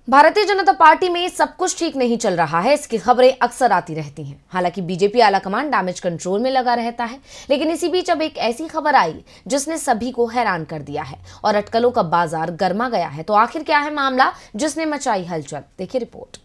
Bharatiya Janata party में सब कुछ ठीक नहीं चल रहा है, इसकी खबरें अक्सर आती रहती हैं। हालांकि बीजेपी आलाकमान डैमेज कंट्रोल में लगा रहता है, लेकिन इसी बीच अब एक ऐसी खबर आई जिसने सभी को हैरान कर दिया है और अटकलों का बाजार गर्मा गया है। तो आखिर क्या है मामला जिसने मचाई हलचल, देखिए रिपोर्ट।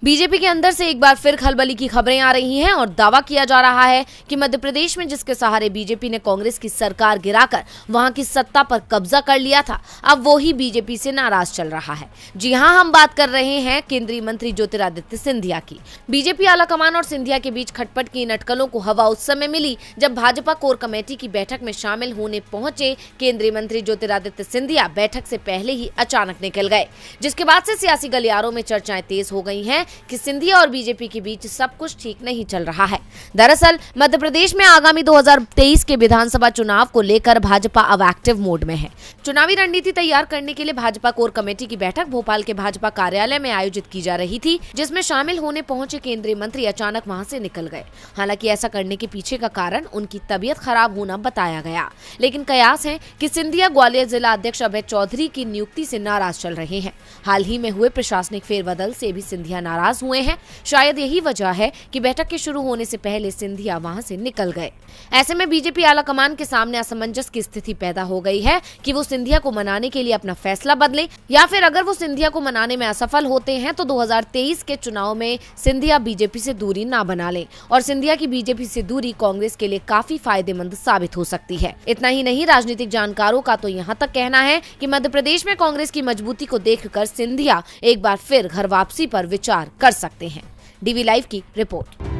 बीजेपी के अंदर से एक बार फिर खलबली की खबरें आ रही हैं और दावा किया जा रहा है कि मध्य प्रदेश में जिसके सहारे बीजेपी ने कांग्रेस की सरकार गिराकर वहां की सत्ता पर कब्जा कर लिया था, अब वो ही बीजेपी से नाराज चल रहा है। जी हां, हम बात कर रहे हैं केंद्रीय मंत्री ज्योतिरादित्य सिंधिया की। बीजेपी आलाकमान और सिंधिया के बीच खटपट की इन अटकलों को हवा उस समय मिली जब भाजपा कोर कमेटी की बैठक में शामिल होने पहुंचे केंद्रीय मंत्री ज्योतिरादित्य सिंधिया बैठक से पहले ही अचानक निकल गए, जिसके बाद से सियासी गलियारों में चर्चाएं तेज हो गई हैं कि सिंधिया और बीजेपी के बीच सब कुछ ठीक नहीं चल रहा है। दरअसल मध्य प्रदेश में आगामी 2023 के विधानसभा चुनाव को लेकर भाजपा अब एक्टिव मोड में है। चुनावी रणनीति तैयार करने के लिए भाजपा कोर कमेटी की बैठक भोपाल के भाजपा कार्यालय में आयोजित की जा रही थी, जिसमें शामिल होने पहुंचे केंद्रीय मंत्री अचानक वहां से निकल गए। हालांकि ऐसा करने के पीछे का कारण उनकी तबीयत खराब होना बताया गया, लेकिन कयास है कि सिंधिया ग्वालियर जिला अध्यक्ष अभय चौधरी की नियुक्ति से नाराज चल रहे हैं। हाल ही में हुए प्रशासनिक फेरबदल से भी सिंधिया नाराज हुए हैं। शायद यही वजह है कि बैठक के शुरू होने से पहले सिंधिया वहां से निकल गए। ऐसे में बीजेपी आलाकमान के सामने असमंजस की स्थिति पैदा हो गई है कि वो सिंधिया को मनाने के लिए अपना फैसला बदलें, या फिर अगर वो सिंधिया को मनाने में असफल होते हैं तो 2023 के चुनाव में सिंधिया बीजेपी से दूरी ना बना लें और सिंधिया की बीजेपी से दूरी कांग्रेस के लिए काफी फायदेमंद साबित हो सकती है। इतना ही नहीं, राजनीतिक जानकारों का तो यहाँ तक कहना है कि मध्य प्रदेश में कांग्रेस की मजबूती को देखकर सिंधिया एक बार फिर घर वापसी पर विचार कर सकते हैं। डीवी लाइव की रिपोर्ट।